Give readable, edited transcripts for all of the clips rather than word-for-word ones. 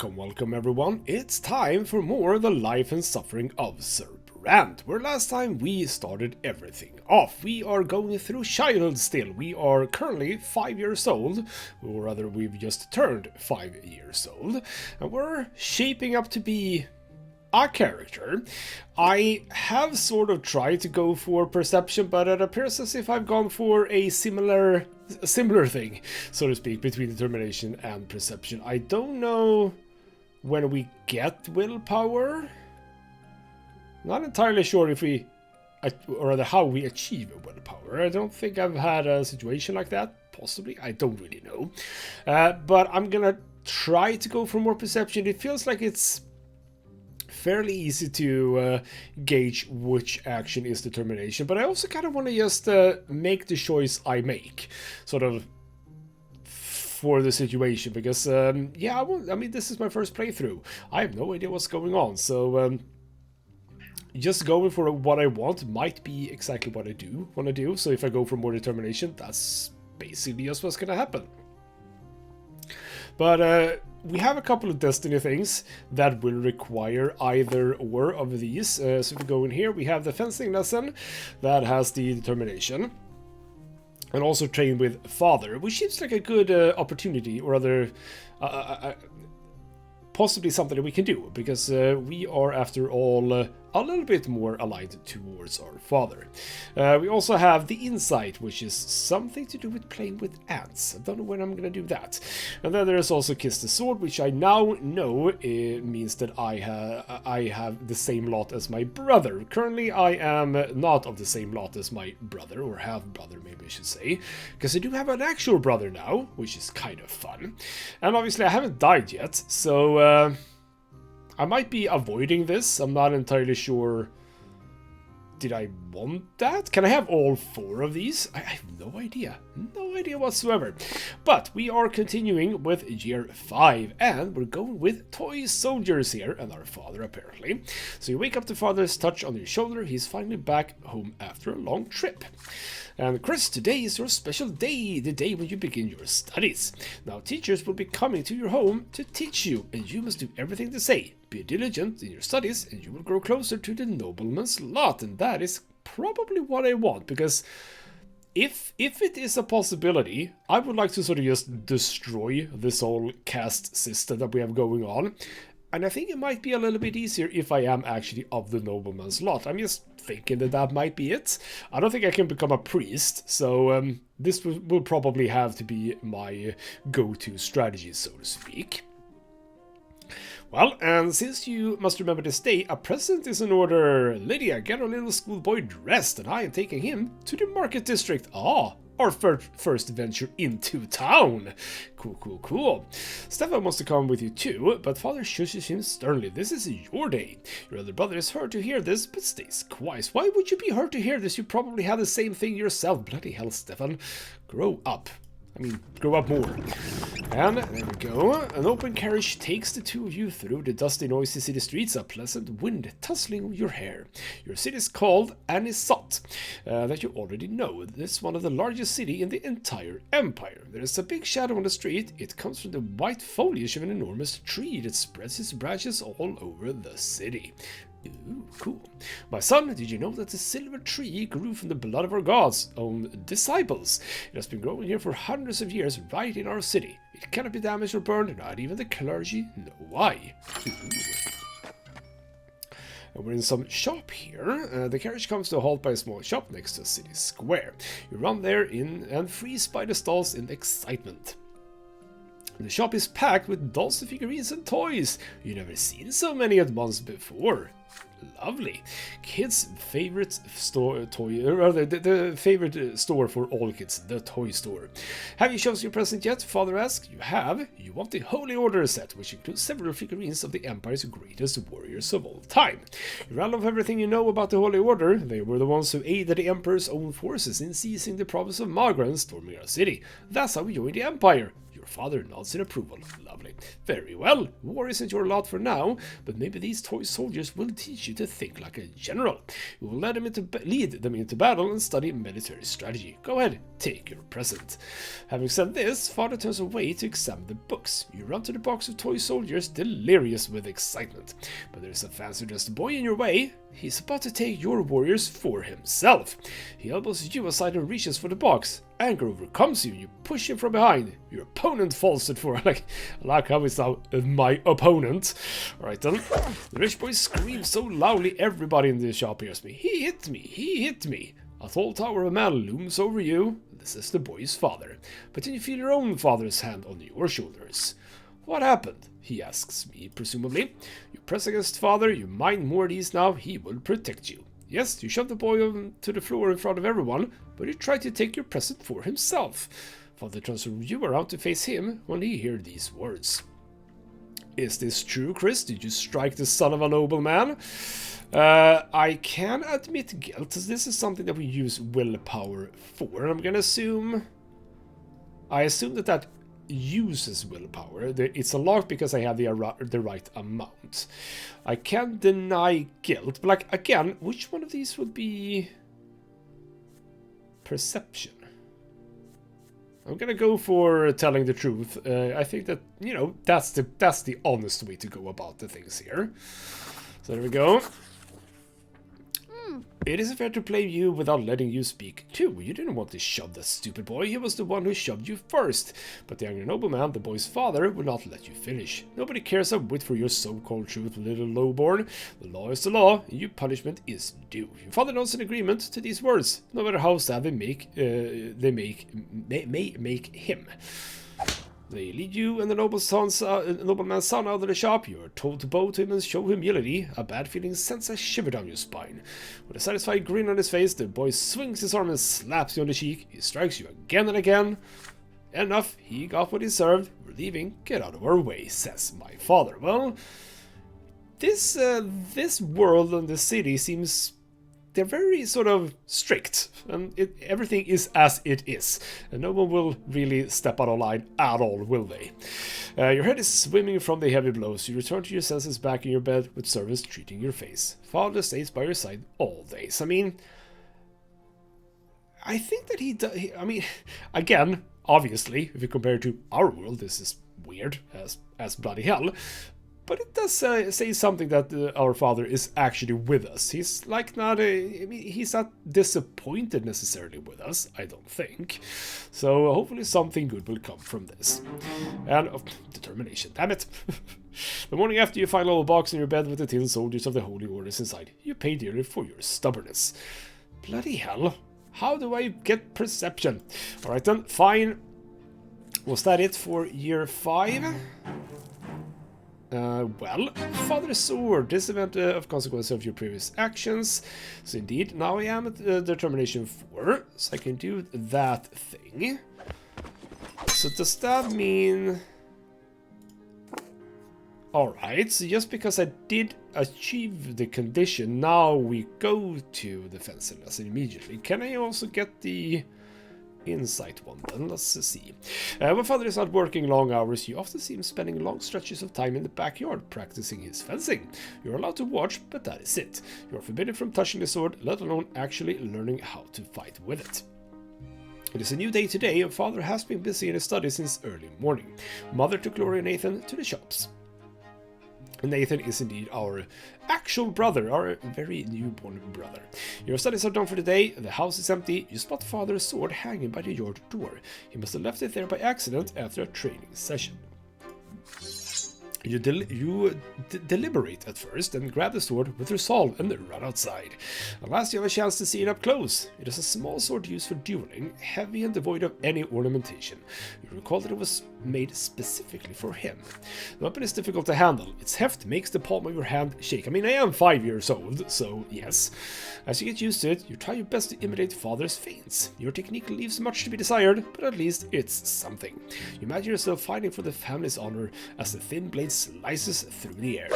Welcome everyone. It's time for more The Life and Suffering of Sir Brante, where last time we started everything off. We are going through childhood still. We are currently 5 years old, or rather we've just turned 5 years old, and we're shaping up to be a character. I have sort of tried to go for perception, but it appears as if I've gone for a similar thing, so to speak, between determination and perception. I don't know when we get willpower. Not entirely sure if we, or rather how we achieve willpower. I don't think I've had a situation like that. Possibly, I don't really know. But I'm gonna try to go for more perception. It feels like it's fairly easy to gauge which action is determination, but I also kind of want to just make the choice I make, sort of, for the situation, because yeah, I mean, this is my first playthrough. I have no idea what's going on, so just going for what I want might be exactly what I want to do. So if I go for more determination, that's basically just what's gonna happen. But we have a couple of destiny things that will require either or of these. So if we go in here, we have the fencing lesson that has the determination. And also train with father, which seems like a good opportunity, or rather possibly something that we can do, because we are, after all, a little bit more aligned towards our father. We also have the insight, which is something to do with playing with ants. I don't know when I'm gonna do that. And then there's also kiss the sword, which I now know means that I have the same lot as my brother. Currently I am not of the same lot as my brother, or half-brother maybe I should say, because I do have an actual brother now, which is kind of fun. And obviously I haven't died yet, so I might be avoiding this. I'm not entirely sure. Did I want that? Can I have all 4 of these? I have no idea. No idea whatsoever. But we are continuing with year 5, and we're going with toy soldiers here, and our father apparently. So you wake up to father's touch on your shoulder. He's finally back home after a long trip. And Chris, today is your special day, the day when you begin your studies. Now teachers will be coming to your home to teach you, and you must do everything they say. Be diligent in your studies, and you will grow closer to the nobleman's lot. And that is probably what I want, because if it is a possibility, I would like to sort of just destroy this whole caste system that we have going on. And I think it might be a little bit easier if I am actually of the nobleman's lot. I'm just thinking that that might be it. I don't think I can become a priest, so this will probably have to be my go-to strategy, so to speak. Well, and since you must remember this day, a present is in order. Lydia, get our little schoolboy dressed, and I am taking him to the market district. Ah, our first venture into town. Cool. Stefan wants to come with you too, but father shushes him sternly. This is your day. Your other brother is hurt to hear this, but stays quiet. Why would you be hurt to hear this? You probably have the same thing yourself. Bloody hell, Stefan. Grow up. I mean, grow up more. And there we go. An open carriage takes the two of you through the dusty, noisy city streets, a pleasant wind tussling your hair. Your city is called Anisot, that you already know. This is one of the largest cities in the entire empire. There is a big shadow on the street. It comes from the white foliage of an enormous tree that spreads its branches all over the city. Ooh, cool. My son, did you know that the silver tree grew from the blood of our gods' own disciples? It has been growing here for hundreds of years, right in our city. It cannot be damaged or burned, not even the clergy know why. Ooh. And we're in some shop here. The carriage comes to a halt by a small shop next to a city square. You run there in and freeze by the stalls in excitement. The shop is packed with dolls and figurines and toys. You've never seen so many at once before. Lovely. Kids' favorite store, the favorite store for all kids, the toy store. Have you chosen your present yet? Father asks. You have. You want the Holy Order set, which includes several figurines of the Empire's greatest warriors of all time. You rattle off everything you know about the Holy Order. They were the ones who aided the Emperor's own forces in seizing the province of Magra and storming our city. That's how we joined the Empire. Your father nods in approval. Lovely. Very well. War isn't your lot for now, but maybe these toy soldiers will teach you to think like a general. You will lead them into battle and study military strategy. Go ahead, take your present. Having said this, father turns away to examine the books. You run to the box of toy soldiers, delirious with excitement. But there's a fancy-dressed boy in your way. He's about to take your warriors for himself. He elbows you aside and reaches for the box. Anger overcomes you. You push him from behind. Your opponent falls to the floor. I like how it's now my opponent. Alright then. The rich boy screams so loudly everybody in the shop hears me. He hit me. He hit me. A tall tower of a man looms over you. This is the boy's father. But then you feel your own father's hand on your shoulders. What happened? He asks me, presumably. You press against father, you mind more of these now, he will protect you. Yes, you shove the boy to the floor in front of everyone, but he tried to take your present for himself. Father turns you around to face him when he hears these words. Is this true, Chris? Did you strike the son of a nobleman? I can admit guilt. This is something that we use willpower for. I'm gonna assume... I assume that uses willpower. It's a lot because I have the right amount. I can't deny guilt, but like, again, which one of these would be perception? I'm gonna go for telling the truth. I think that, you know, that's the honest way to go about the things here. So there we go. It isn't fair to blame you without letting you speak too. You didn't want to shove that stupid boy. He was the one who shoved you first. But the younger nobleman, the boy's father, will not let you finish. Nobody cares a whit for your so-called truth, little lowborn. The law is the law, and your punishment is due. Your father nods in agreement to these words, no matter how sad they may make him. They lead you and the nobleman's son out of the shop. You are told to bow to him and show humility. A bad feeling sends a shiver down your spine. With a satisfied grin on his face, the boy swings his arm and slaps you on the cheek. He strikes you again and again. Enough, he got what he deserved. We're leaving. Get out of our way, says my father. Well, this world and this city seems... They're very sort of strict, and everything is as it is, and no one will really step out of line at all, will they? Your head is swimming from the heavy blows. You return to your senses back in your bed with servants treating your face. Father stays by your side all days. I mean, I think that he does. I mean, again, obviously, if you compare it to our world, this is weird as bloody hell. But it does say something that our father is actually with us. He's like not I mean, he's not disappointed necessarily with us, I don't think. So hopefully something good will come from this. And determination, damn it. The morning after you find a little box in your bed with the tin soldiers of the Holy Orders inside, you pay dearly for your stubbornness. Bloody hell. How do I get perception? Alright then, fine. Was that it for year 5? Well, Father's Sword. This event of consequence of your previous actions. So indeed, now I am at determination 4, so I can do that thing. So does that mean... Alright, so just because I did achieve the condition, now we go to the fencing lesson immediately. Can I also get the... insight one then? Let's see. When father is not working long hours, you often see him spending long stretches of time in the backyard practicing his fencing. You're allowed to watch, but that is it. You're forbidden from touching the sword, let alone actually learning how to fight with it. It is a new day today, and father has been busy in his studies since early morning. Mother took Gloria and Nathan to the shops. Nathan is indeed our actual brother, our very newborn brother. Your studies are done for the day, the house is empty, you spot father's sword hanging by the yard door. He must have left it there by accident after a training session. You deliberate at first and grab the sword with resolve and run outside. At last you have a chance to see it up close. It is a small sword used for dueling, heavy and devoid of any ornamentation. You recall that it was made specifically for him. The weapon is difficult to handle. Its heft makes the palm of your hand shake. I mean, I am 5 years old, so yes. As you get used to it, you try your best to imitate father's feints. Your technique leaves much to be desired, but at least it's something. You imagine yourself fighting for the family's honor as the thin blade slices through the air.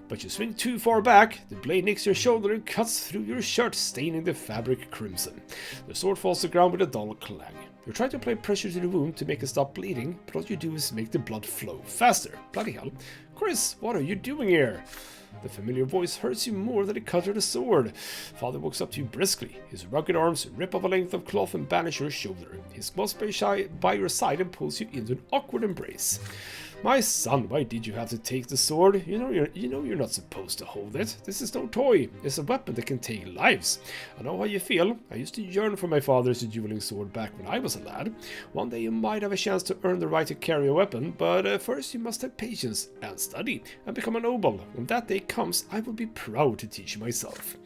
But you swing too far back, the blade nicks your shoulder and cuts through your shirt, staining the fabric crimson. The sword falls to the ground with a dull clang. You try to apply pressure to the wound to make it stop bleeding, but all you do is make the blood flow faster. Bloody hell. Chris, what are you doing here? The familiar voice hurts you more than the cut of the sword. Father walks up to you briskly. His rugged arms rip off a length of cloth and banish your shoulder. He squats by your side and pulls you into an awkward embrace. My son, why did you have to take the sword? You know you're not supposed to hold it. This is no toy. It's a weapon that can take lives. I know how you feel. I used to yearn for my father's dueling sword back when I was a lad. One day you might have a chance to earn the right to carry a weapon, but first you must have patience and study and become a noble. When that day comes, I will be proud to teach you myself.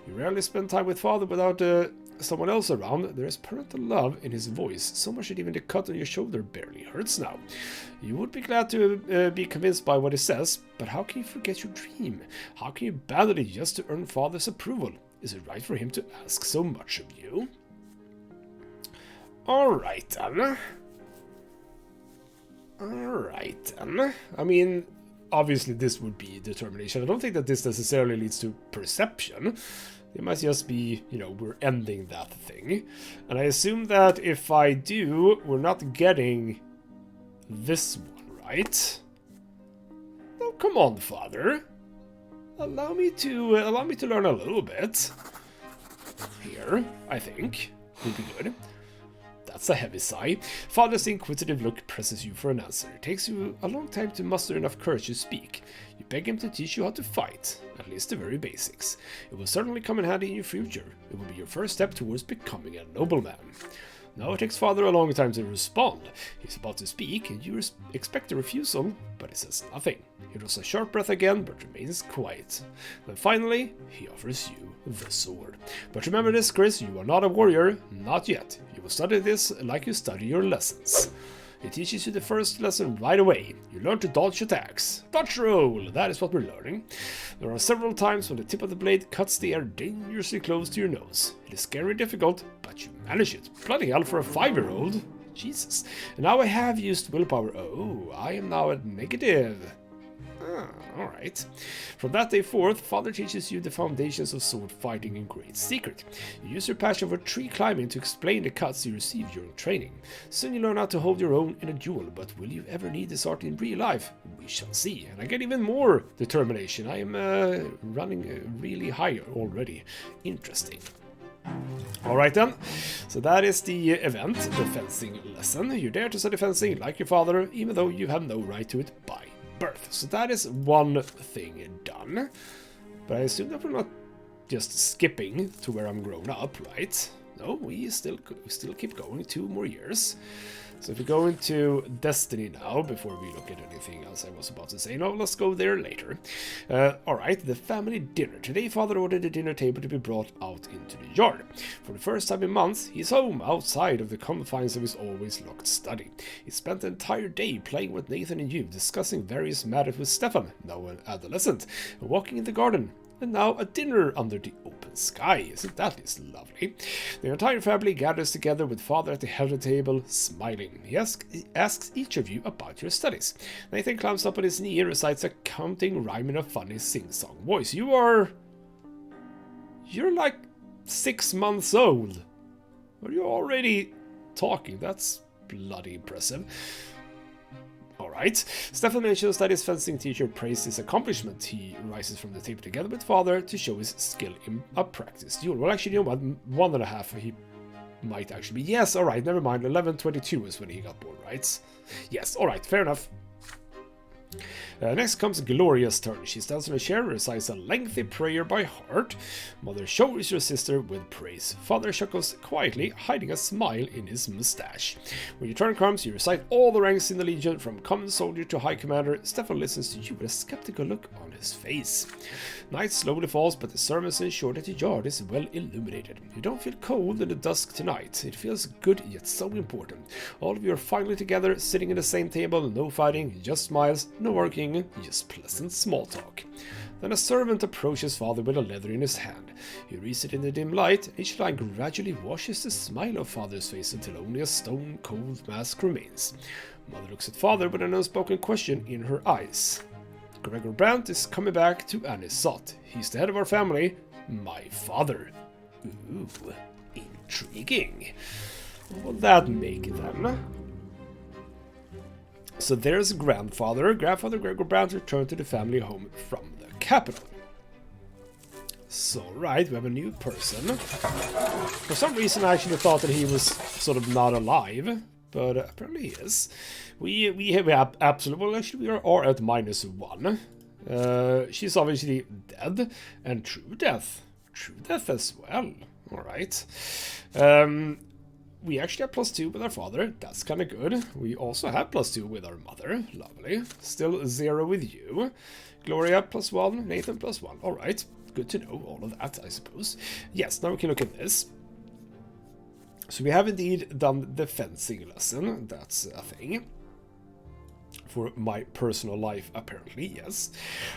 You rarely spend time with father without someone else around. There is parental love in his voice, so much that even the cut on your shoulder barely hurts now. You would be glad to be convinced by what he says, but how can you forget your dream? How can you abandon it just to earn father's approval? Is it right for him to ask so much of you? Alright then. I mean, obviously this would be determination. I don't think that this necessarily leads to perception. It might just be, we're ending that thing. And I assume that if I do, we're not getting this one, right? Oh, come on, father. Allow me to learn a little bit. Here, I think, would be good. That's a heavy sigh. Father's inquisitive look presses you for an answer. It takes you a long time to muster enough courage to speak. You beg him to teach you how to fight, at least the very basics. It will certainly come in handy in your future. It will be your first step towards becoming a nobleman. Now it takes father a long time to respond. He's about to speak, and you expect a refusal, but he says nothing. He draws a sharp breath again, but remains quiet. Then finally, he offers you the sword. But remember this, Chris, you are not a warrior, not yet. You will study this like you study your lessons. He teaches you the first lesson right away. You learn to dodge attacks. Dodge roll! That is what we're learning. There are several times when the tip of the blade cuts the air dangerously close to your nose. It is scary difficult, but you manage it. Bloody hell for a 5-year-old. Jesus. And now I have used willpower. Oh, I am now at negative. Alright. From that day forth, father teaches you the foundations of sword fighting in great secret. You use your passion for tree climbing to explain the cuts you receive during training. Soon you learn how to hold your own in a duel, but will you ever need this art in real life? We shall see. And I get even more determination. I am running really high already. Interesting. Alright then, so that is the event, the fencing lesson. You dare to study fencing like your father, even though you have no right to it by birth. So that is one thing done. But I assume that we're not just skipping to where I'm grown up, right? No, we still keep going 2 more years. So if we go into Destiny now, before we look at anything else I was about to say, no, let's go there later. Alright, the family dinner. Today, father ordered the dinner table to be brought out into the yard. For the first time in months, he's home, outside of the confines of his always locked study. He spent the entire day playing with Nathan and you, discussing various matters with Stefan, now an adolescent, and walking in the garden. And now a dinner under the open sky. Isn't that lovely? The entire family gathers together with father at the head of the table, smiling. He asks each of you about your studies. Nathan climbs up on his knee and recites a counting rhyme in a funny sing-song voice. You're like 6 months old. Are you already talking? That's bloody impressive. Alright, Stefan mentions that his fencing teacher praised his accomplishment. He rises from the table together with father to show his skill in a practice duel. Well, actually, you know what? 1.5 he might actually be. Yes, alright, never mind. 11:22 is when he got born, right? Yes, alright, fair enough. Next comes Gloria's turn. She stands on a chair and recites a lengthy prayer by heart. Mother showers your sister with praise. Father chuckles quietly, hiding a smile in his mustache. When your turn comes, you recite all the ranks in the Legion, from common soldier to high commander. Stefan listens to you with a skeptical look on his face. Night slowly falls, but the servants ensure that the yard is well illuminated. You don't feel cold in the dusk tonight. It feels good, yet so important. All of you are finally together, sitting at the same table, no fighting, just smiles, no arguing, just pleasant small talk. Then a servant approaches father with a leather in his hand. He reads it in the dim light. Each line gradually washes the smile of father's face until only a stone-cold mask remains. Mother looks at father with an unspoken question in her eyes. Gregor Brante is coming back to Anisot. He's the head of our family, my father. Ooh, intriguing. What will that make then? So there's grandfather. Grandfather Gregor Brante returned to the family home from the capital. So, right, we have a new person. For some reason I actually thought that he was sort of not alive, but apparently he is. We have absolutely, well actually we are at -1. She's obviously dead, and true death. True death as well. Alright. We actually have +2 with our father. That's kind of good. We also have +2 with our mother. Lovely. Still 0 with you. Gloria +1. Nathan +1. Alright. Good to know all of that, I suppose. Yes, now we can look at this. So we have indeed done the fencing lesson. That's a thing. For my personal life, apparently, yes.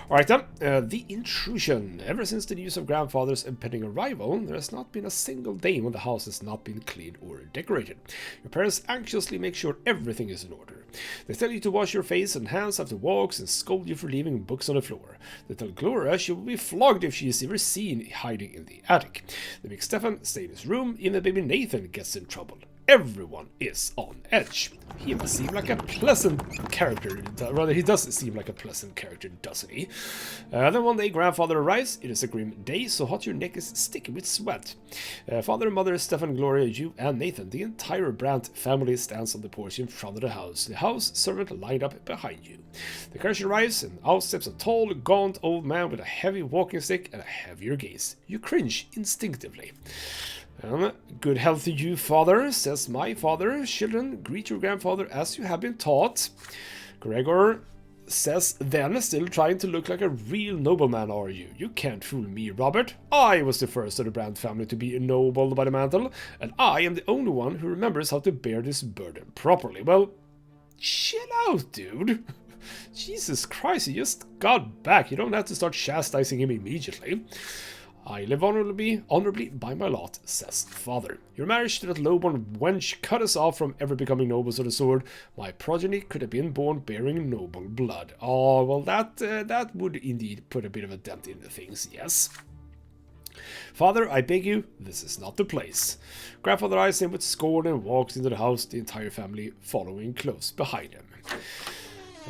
Alright then, the intrusion. Ever since the news of grandfather's impending arrival, there has not been a single day when the house has not been cleaned or decorated. Your parents anxiously make sure everything is in order. They tell you to wash your face and hands after walks and scold you for leaving books on the floor. They tell Gloria she will be flogged if she is ever seen hiding in the attic. They make Stefan stay in his room, even the baby Nathan gets in trouble. Everyone is on edge. He must seem like a pleasant character. Rather, he does seem like a pleasant character, doesn't he? Then one day, grandfather arrives. It is a grim day, so hot your neck is sticky with sweat. Father, mother, Stefan, Gloria, you, and Nathan, the entire Brante family stands on the porch in front of the house. The house servant lined up behind you. The carriage arrives, and out steps a tall, gaunt old man with a heavy walking stick and a heavier gaze. You cringe instinctively. Good health to you, father, says my father. Children, greet your grandfather as you have been taught. Gregor says then, still trying to look like a real nobleman, are you? You can't fool me, Robert. I was the first of the Brante family to be ennobled by the mantle, and I am the only one who remembers how to bear this burden properly. Well, chill out, dude. Jesus Christ, he just got back. You don't have to start chastising him immediately. I live honorably by my lot, says father. Your marriage to that lowborn wench cut us off from ever becoming nobles of the sword. My progeny could have been born bearing noble blood. Oh, well, that would indeed put a bit of a dent in the things, yes. Father, I beg you, this is not the place. Grandfather eyes him with scorn and walks into the house, the entire family following close behind him.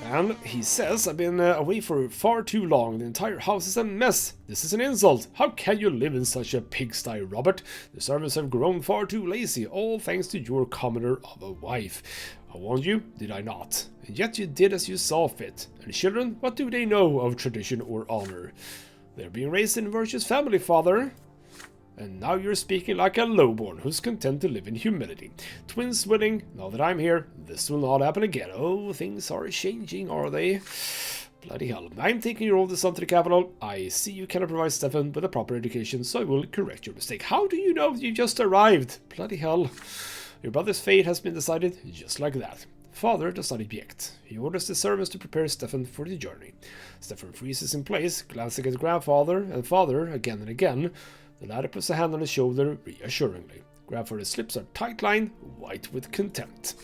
And he says, I've been away for far too long. The entire house is a mess. This is an insult. How can you live in such a pigsty, Robert? The servants have grown far too lazy, all thanks to your commoner of a wife. I warned you, did I not? And yet you did as you saw fit. And children, what do they know of tradition or honor? They're being raised in a virtuous family, father. And now you're speaking like a lowborn who's content to live in humility. Twins willing, now that I'm here, this will not happen again. Oh, things are changing, are they? Bloody hell. I'm taking your oldest son to the capital. I see you cannot provide Stefan with a proper education, so I will correct your mistake. How do you know you just arrived? Bloody hell. Your brother's fate has been decided just like that. Father does not object. He orders the servants to prepare Stefan for the journey. Stefan freezes in place, glancing at grandfather and father again and again. The latter puts a hand on his shoulder reassuringly. Grandfather's lips are tight-lined, white with contempt.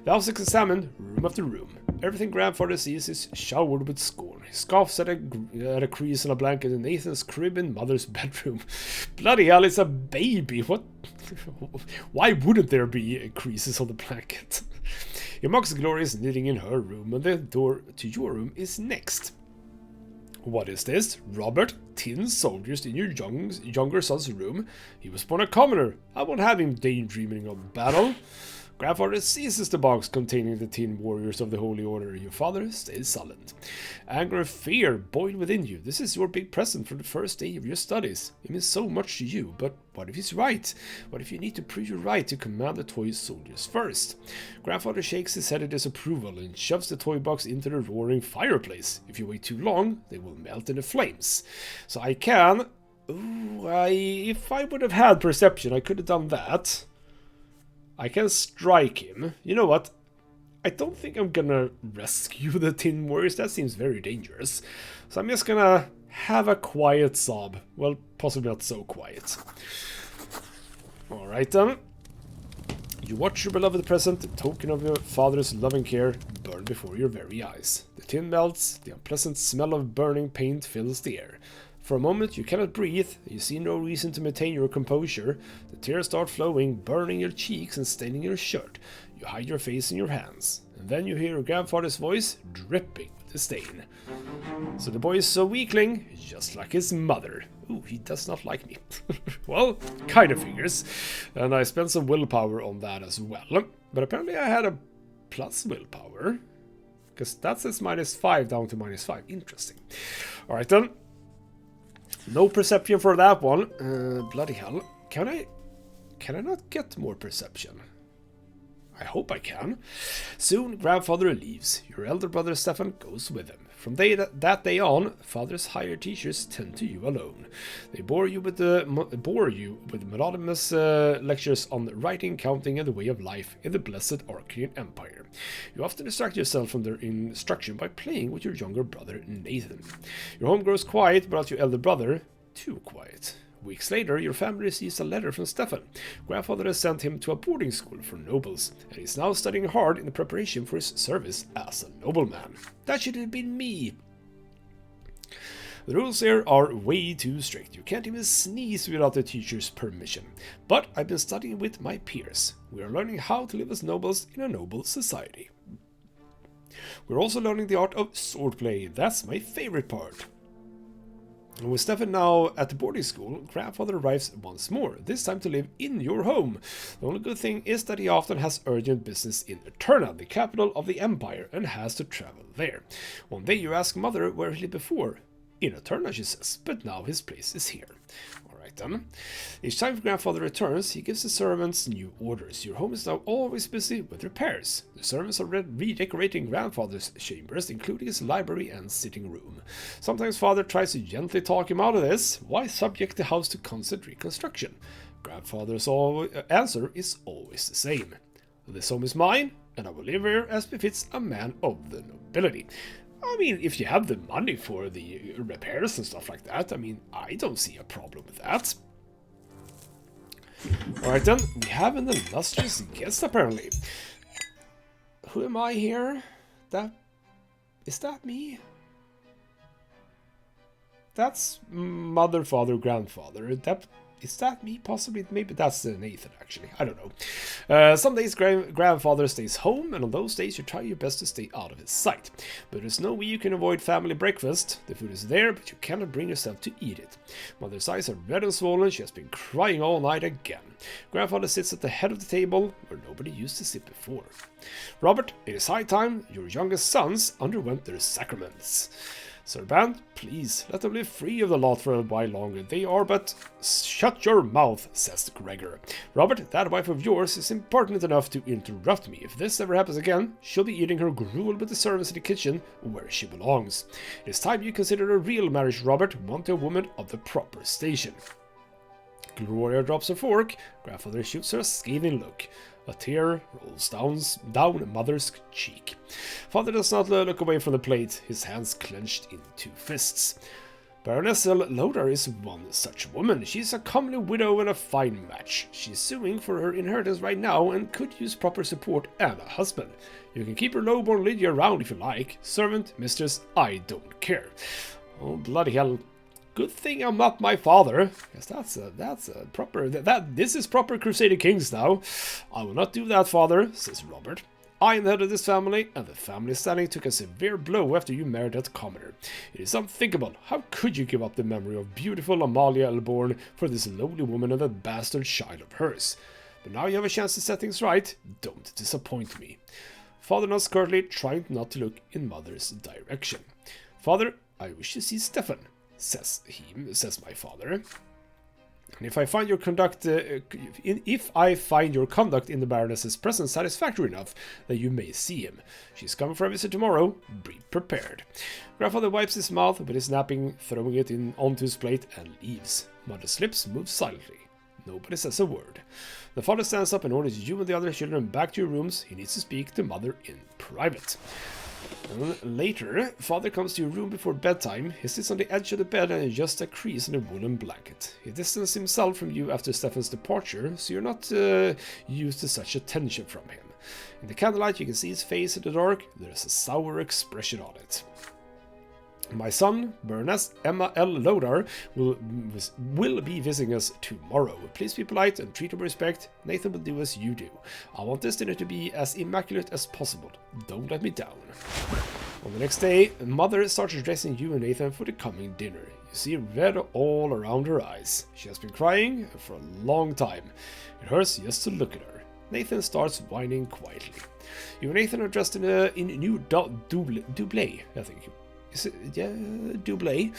The house is examined, room after room. Everything grandfather sees is showered with scorn. He scoffs at a crease on a blanket in Nathan's crib in mother's bedroom. Bloody hell, it's a baby. What? Why wouldn't there be creases on the blanket? He mocks Gloria's knitting in her room, and the door to your room is next. What is this? Robert, tin soldiers in your younger son's room. He was born a commoner. I won't have him daydreaming of battle. Grandfather seizes the box containing the tin warriors of the Holy Order. Your father stays silent. Anger and fear boil within you. This is your big present for the first day of your studies. It means so much to you, but what if he's right? What if you need to prove your right to command the toy soldiers first? Grandfather shakes his head in disapproval and shoves the toy box into the roaring fireplace. If you wait too long, they will melt in the flames. So I can... if I would have had perception, I could have done that. I can strike him. You know what? I don't think I'm gonna rescue the Tin Warriors. That seems very dangerous. So I'm just gonna have a quiet sob. Well, possibly not so quiet. Alright then. You watch your beloved present, the token of your father's loving care, burn before your very eyes. The tin melts, the unpleasant smell of burning paint fills the air. For a moment you cannot breathe, you see no reason to maintain your composure. The tears start flowing, burning your cheeks and staining your shirt. You hide your face in your hands, and then you hear your grandfather's voice dripping with the stain. So the boy is a weakling, just like his mother. Ooh, he does not like me. Well, kind of figures. And I spent some willpower on that as well. But apparently I had a plus willpower. Because that says -5 down to -5. Interesting. Alright then. No perception for that one. Bloody hell. Can I not get more perception? I hope I can. Soon, grandfather leaves. Your elder brother Stefan goes with him. From that day on, father's higher teachers tend to you alone. They bore you with monotonous lectures on writing, counting, and the way of life in the blessed Arcadian Empire. You often distract yourself from their instruction by playing with your younger brother Nathan. Your home grows quiet, but your elder brother, too quiet. Weeks later, your family receives a letter from Stefan. Grandfather has sent him to a boarding school for nobles, and he's now studying hard in the preparation for his service as a nobleman. That should have been me. The rules here are way too strict. You can't even sneeze without the teacher's permission. But I've been studying with my peers. We are learning how to live as nobles in a noble society. We're also learning the art of swordplay. That's my favorite part. And with Stefan now at the boarding school, grandfather arrives once more, this time to live in your home. The only good thing is that he often has urgent business in Eterna, the capital of the empire, and has to travel there. One day you ask mother where he lived before. In Eterna, she says, but now his place is here. Alright then. Each time grandfather returns, he gives the servants new orders. Your home is now always busy with repairs. The servants are redecorating grandfather's chambers, including his library and sitting room. Sometimes father tries to gently talk him out of this. Why subject the house to constant reconstruction? Grandfather's answer is always the same. This home is mine, and I will live here as befits a man of the nobility. I mean, if you have the money for the repairs and stuff like that, I mean, I don't see a problem with that. Alright then, we have an illustrious guest apparently. Who am I here? Is that me? That's mother, father, grandfather. Is that me? Possibly. Maybe that's Nathan, actually. I don't know. Some days grandfather stays home, and on those days you try your best to stay out of his sight. But there's no way you can avoid family breakfast. The food is there, but you cannot bring yourself to eat it. Mother's eyes are red and swollen. She has been crying all night again. Grandfather sits at the head of the table, where nobody used to sit before. Robert, it is high time your youngest sons underwent their sacraments. Sir Brante, please, let them live free of the lot for a while longer. They are but... Shut your mouth, says Gregor. Robert, that wife of yours is important enough to interrupt me. If this ever happens again, she'll be eating her gruel with the servants in the kitchen, where she belongs. It is time you consider a real marriage, Robert, one to a woman of the proper station. Gloria drops her fork. Grandfather shoots her a scathing look. A tear rolls down mother's cheek. Father does not look away from the plate, his hands clenched into fists. Baroness Lodar is one such woman. She's a comely widow and a fine match. She's suing for her inheritance right now and could use proper support and a husband. You can keep her lowborn Lydia around if you like. Servant, mistress, I don't care. Oh, bloody hell. Good thing I'm not my father. Yes, that's a proper... This is proper Crusader Kings now. I will not do that, father, says Robert. I am the head of this family, and the family standing took a severe blow after you married that commoner. It is unthinkable. How could you give up the memory of beautiful Amalia Elborn for this lowly woman and that bastard child of hers? But now you have a chance to set things right. Don't disappoint me. Father nods curtly, trying not to look in mother's direction. Father, I wish to see Stefan. Says my father. And if I find your conduct in the Baroness's presence satisfactory enough, then you may see him. She's coming for a visit tomorrow. Be prepared. Grandfather wipes his mouth with his napping, throwing it onto his plate, and leaves. Mother's lips move silently. Nobody says a word. The father stands up and orders you and the other children back to your rooms. He needs to speak to mother in private. And later, father comes to your room before bedtime. He sits on the edge of the bed and adjusts a crease in a woolen blanket. He distances himself from you after Stefan's departure, so you're not used to such attention from him. In the candlelight, you can see his face in the dark. There's a sour expression on it. My son, Baroness Emma L. Lodar, will be visiting us tomorrow. Please be polite and treat him with respect. Nathan will do as you do. I want this dinner to be as immaculate as possible. Don't let me down. On the next day, Mother starts dressing you and Nathan for the coming dinner. You see red all around her eyes. She has been crying for a long time. It hurts just to look at her. Nathan starts whining quietly. You and Nathan are dressed in new double, I think. Is it, yeah, double.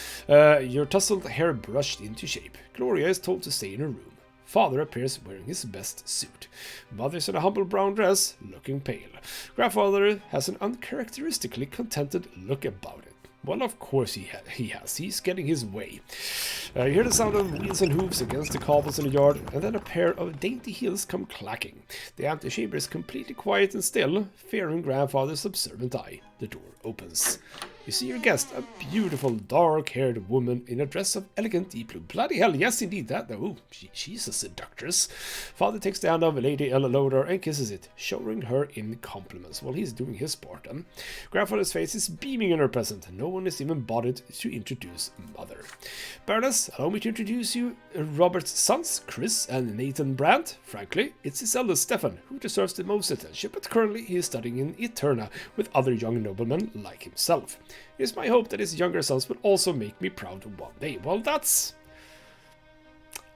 Your tousled hair brushed into shape. Gloria is told to stay in her room. Father appears wearing his best suit. Mother's in a humble brown dress, looking pale. Grandfather has an uncharacteristically contented look about it. Well, of course he has. He's getting his way. You hear the sound of wheels and hooves against the cobbles in the yard, and then a pair of dainty heels come clacking. The antechamber is completely quiet and still, fearing Grandfather's observant eye. The door opens. You see your guest, a beautiful, dark-haired woman in a dress of elegant deep blue. Bloody hell, yes indeed, that. Oh, she's a seductress. Father takes the hand of Lady Ella Lodar and kisses it, showering her in compliments while he's doing his part then. Grandfather's face is beaming in her presence. No one is even bothered to introduce Mother. Baroness, allow me to introduce you Robert's sons, Chris and Nathan Brante. Frankly, it's his eldest Stefan who deserves the most attention, but currently he is studying in Eterna with other young noblemen like himself. It is my hope that his younger sons will also make me proud one day. Well, that's...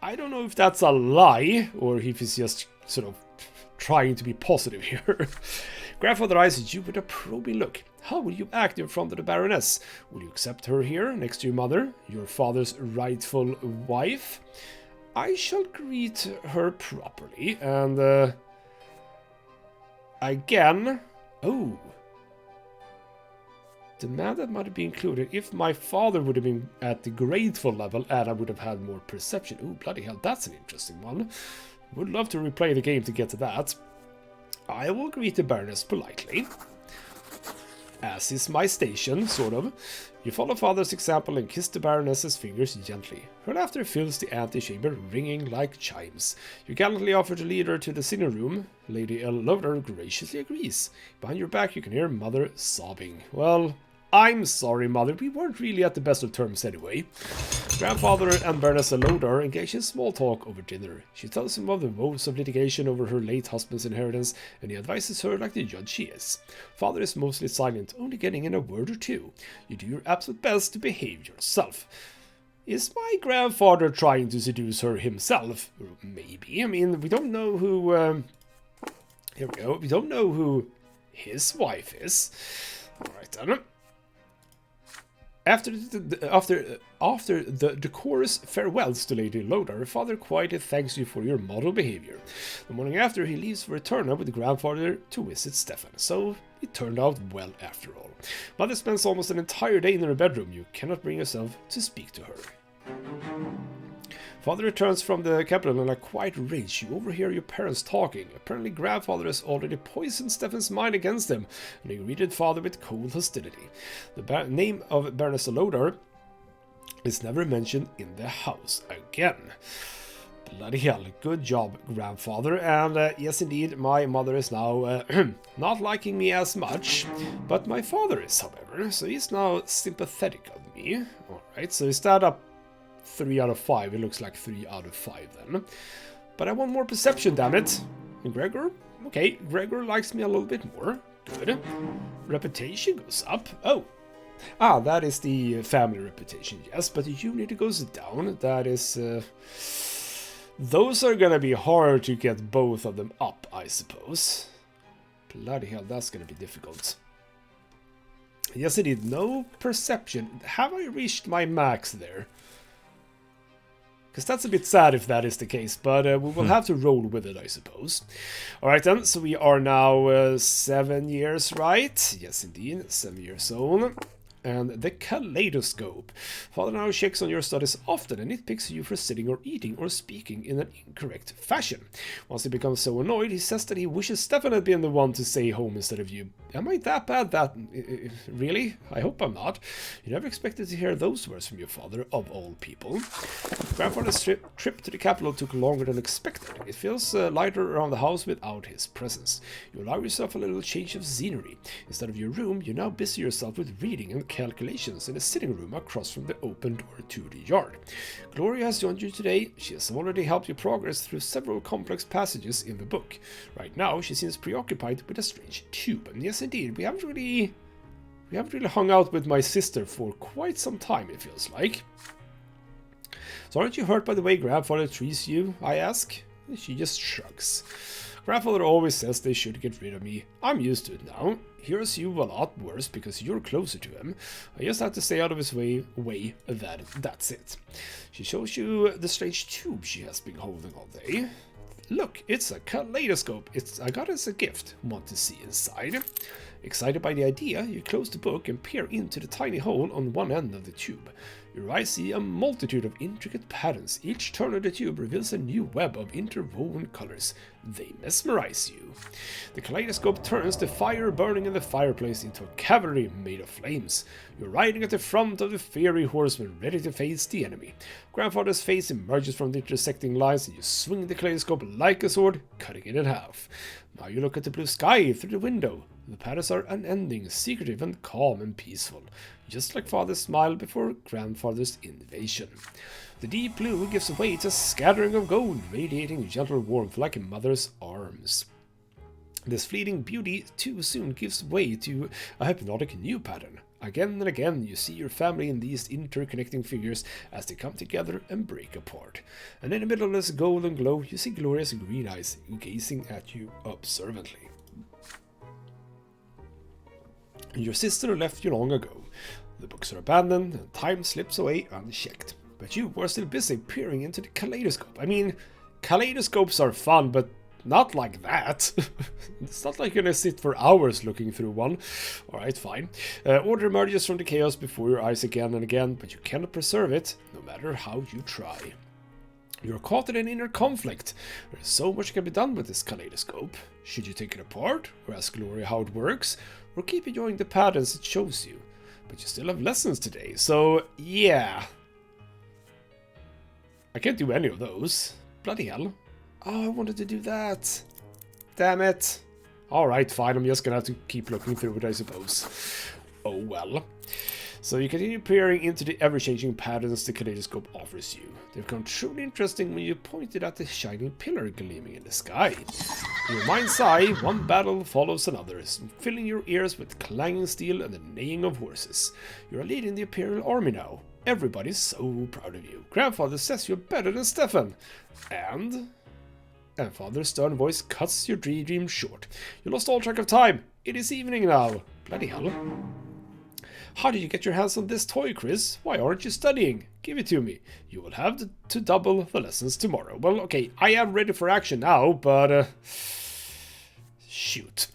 I don't know if that's a lie, or if he's just sort of trying to be positive here. Grandfather eyes you with a probing look. How will you act in front of the Baroness? Will you accept her here, next to your mother, your father's rightful wife? I shall greet her properly, and... again... Oh... Demand that might be included if my father would have been at the grateful level and I would have had more perception. Oh, bloody hell, that's an interesting one. Would love to replay the game to get to that. I will greet the Baroness politely, as is my station, sort of. You follow father's example and kiss the Baroness's fingers gently. Her laughter fills the antechamber, ringing like chimes. You gallantly offer to lead her to the sitting room. Lady L. Lover graciously agrees. Behind your back you can hear Mother sobbing. Well... I'm sorry, Mother, we weren't really at the best of terms anyway. Grandfather and Baroness Lodar engage in small talk over dinner. She tells him of the woes of litigation over her late husband's inheritance, and he advises her like the judge she is. Father is mostly silent, only getting in a word or two. You do your absolute best to behave yourself. Is my grandfather trying to seduce her himself? Maybe. I mean, we don't know who... here we go. We don't know who his wife is. Alright then. After the decorous farewells to Lady Lodar, Father quietly thanks you for your model behavior. The morning after, he leaves for Eterna with the grandfather to visit Stefan, so it turned out well after all. Mother spends almost an entire day in her bedroom. You cannot bring yourself to speak to her. Father returns from the capital in a quiet rage. You overhear your parents talking. Apparently Grandfather has already poisoned Stefan's mind against him, and he greeted Father with cold hostility. The name of Baroness Lodar is never mentioned in the house again. Bloody hell, good job, Grandfather. And yes, indeed, my mother is now not liking me as much, but my father is, however, so he's now sympathetic of me. Alright, so is that up 3 out of 5. It looks like 3 out of 5 then. But I want more perception, damn it. And Gregor? Okay, Gregor likes me a little bit more. Good. Reputation goes up. Oh. Ah, that is the family reputation, yes. But the unity goes down. That is... those are gonna be hard to get both of them up, I suppose. Bloody hell, that's gonna be difficult. Yes, indeed. No perception. Have I reached my max there? Because that's a bit sad if that is the case, but we will have to roll with it, I suppose. Alright then, so we are now 7 years, right? Yes, indeed, 7 years old. And the kaleidoscope. Father now checks on your studies often and nitpicks you for sitting or eating or speaking in an incorrect fashion. Once he becomes so annoyed, he says that he wishes Stefan had been the one to stay home instead of you. Am I that bad? Really? I hope I'm not. You never expected to hear those words from your father, of all people. Grandfather's trip to the capital took longer than expected. It feels lighter around the house without his presence. You allow yourself a little change of scenery. Instead of your room, you now busy yourself with reading and calculations in the sitting room across from the open door to the yard. Gloria has joined you today. She has already helped you progress through several complex passages in the book. Right now, she seems preoccupied with a strange tube. And yes, indeed, we haven't really hung out with my sister for quite some time, it feels like. So aren't you hurt by the way grandfather treats you, I ask? She just shrugs. Grandfather always says they should get rid of me. I'm used to it now. Here's you a lot worse because you're closer to him. I just have to stay out of his way, that's it. She shows you the strange tube she has been holding all day. Look, it's a kaleidoscope. I got it as a gift. Want to see inside? Excited by the idea, you close the book and peer into the tiny hole on one end of the tube. Your eyes see a multitude of intricate patterns. Each turn of the tube reveals a new web of interwoven colors. They mesmerize you. The kaleidoscope turns the fire burning in the fireplace into a cavalry made of flames. You're riding at the front of the fiery horseman, ready to face the enemy. Grandfather's face emerges from the intersecting lines, and you swing the kaleidoscope like a sword, cutting it in half. Now you look at the blue sky through the window. The patterns are unending, secretive, and calm and peaceful, just like Father's smile before Grandfather's invasion. The deep blue gives way to a scattering of gold, radiating gentle warmth like a mother's arms. This fleeting beauty too soon gives way to a hypnotic new pattern. Again and again you see your family in these interconnecting figures as they come together and break apart. And in the middle of this golden glow you see Gloria's green eyes gazing at you observantly. Your sister left you long ago. The books are abandoned and time slips away unchecked. But you were still busy peering into the kaleidoscope. I mean, kaleidoscopes are fun, but not like that. It's not like you're gonna sit for hours looking through one. Alright, fine. Order emerges from the chaos before your eyes again and again, but you cannot preserve it, no matter how you try. You're caught in an inner conflict. There's so much can be done with this kaleidoscope. Should you take it apart, or ask Gloria how it works, or keep enjoying the patterns it shows you? But you still have lessons today, so yeah. I can't do any of those. Bloody hell. Oh, I wanted to do that. Damn it. Alright, fine, I'm just gonna have to keep looking through it, I suppose. Oh well. So you continue peering into the ever-changing patterns the kaleidoscope offers you. They become truly interesting when you pointed at the shining pillar gleaming in the sky. In your mind's eye, one battle follows another, filling your ears with clanging steel and the neighing of horses. You are leading the Imperial Army now. Everybody's so proud of you. Grandfather says you're better than Stefan. And Father's stern voice cuts your dream short. You lost all track of time. It is evening now. Bloody hell. How did you get your hands on this toy, Chris? Why aren't you studying? Give it to me. You will have to double the lessons tomorrow. Well, okay, I am ready for action now, but shoot.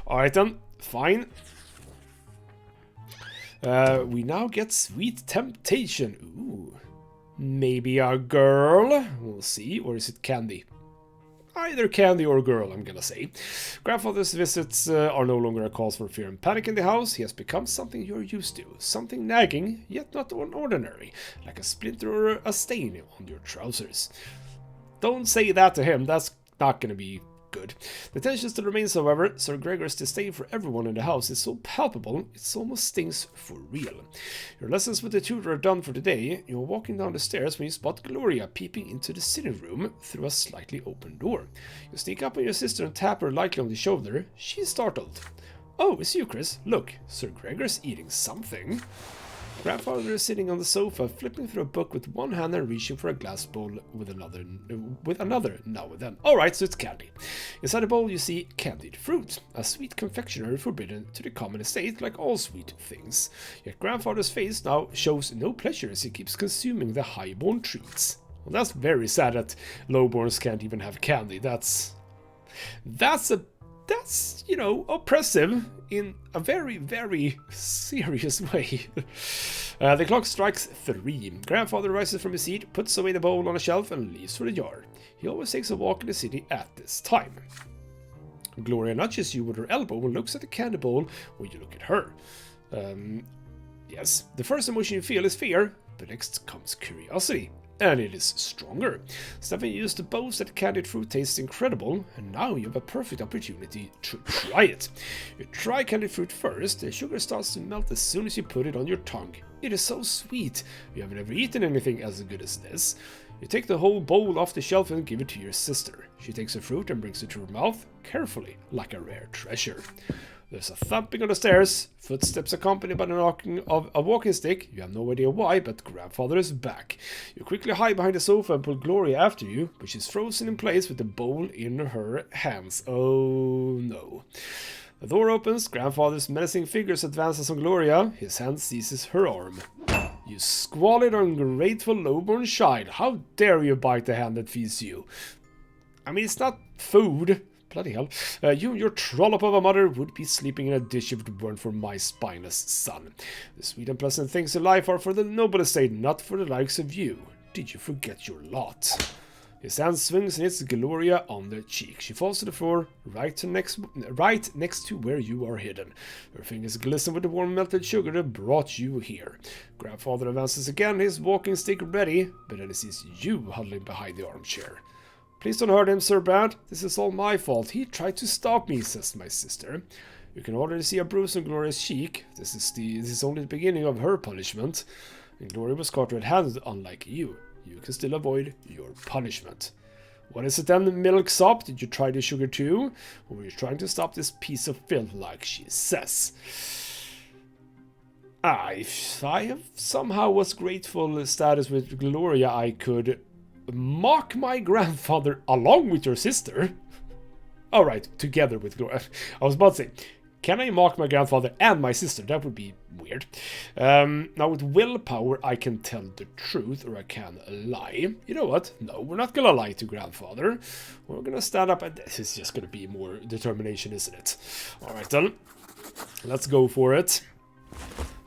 Alright then, fine. We now get Sweet Temptation. Ooh. Maybe a girl? We'll see. Or is it candy? Either candy or girl, I'm gonna say. Grandfather's visits are no longer a cause for fear and panic in the house. He has become something you're used to. Something nagging, yet not ordinary. Like a splinter or a stain on your trousers. Don't say that to him. That's not gonna be good. The tension still remains, however. Sir Gregor's disdain for everyone in the house is so palpable, it almost stings for real. Your lessons with the tutor are done for the day. You're walking down the stairs when you spot Gloria peeping into the sitting room through a slightly open door. You sneak up on your sister and tap her lightly on the shoulder. She's startled. Oh, it's you, Chris. Look, Sir Gregor's eating something. Grandfather is sitting on the sofa, flipping through a book with one hand and reaching for a glass bowl with another now and then. Alright, so it's candy. Inside the bowl you see candied fruit, a sweet confectionery forbidden to the common estate like all sweet things. Yet Grandfather's face now shows no pleasure as he keeps consuming the highborn treats. Well, that's very sad that lowborns can't even have candy. That's you know, oppressive in a very, very serious way. The clock strikes 3. Grandfather rises from his seat, puts away the bowl on a shelf and leaves for the yard. He always takes a walk in the city at this time. Gloria nudges you with her elbow and looks at the candy bowl when you look at her. Yes, the first emotion you feel is fear, but next comes curiosity. and it is stronger. Stefan used to boast that candied fruit tastes incredible, and now you have a perfect opportunity to try it. You try candied fruit first, the sugar starts to melt as soon as you put it on your tongue. It is so sweet. You have never eaten anything as good as this. You take the whole bowl off the shelf and give it to your sister. She takes the fruit and brings it to her mouth, carefully, like a rare treasure. There's a thumping on the stairs, footsteps accompanied by the knocking of a walking stick. You have no idea why, but grandfather is back. You quickly hide behind the sofa and pull Gloria after you, but she's frozen in place with the bowl in her hands. Oh no. The door opens, grandfather's menacing fingers advances on Gloria, his hand seizes her arm. You squalid, ungrateful, lowborn child, how dare you bite the hand that feeds you? I mean, it's not food. Bloody hell. You and your trollop of a mother would be sleeping in a dish if it weren't for my spineless son. The sweet and pleasant things in life are for the noble estate, not for the likes of you. Did you forget your lot? His hand swings and hits Gloria on the cheek. She falls to the floor, right next to where you are hidden. Her fingers glisten with the warm melted sugar that brought you here. Grandfather advances again, his walking stick ready, but then he sees you huddling behind the armchair. Please don't hurt him, Sir Brante. This is all my fault. He tried to stop me, says my sister. You can already see a bruise on Gloria's cheek. This is only the beginning of her punishment. And Gloria was caught red-handed, unlike you. You can still avoid your punishment. What is it then, milksop? Did you try the sugar too? Or were you trying to stop this piece of filth like she says? If I have somehow was grateful status with Gloria, I could mock my grandfather along with your sister. Alright, together with Gloria. I was about to say, can I mock my grandfather and my sister? That would be weird. Now with willpower I can tell the truth, or I can lie. You know what? No, we're not gonna lie to grandfather. We're gonna stand up, and this is just gonna be more determination, isn't it? Alright then, let's go for it.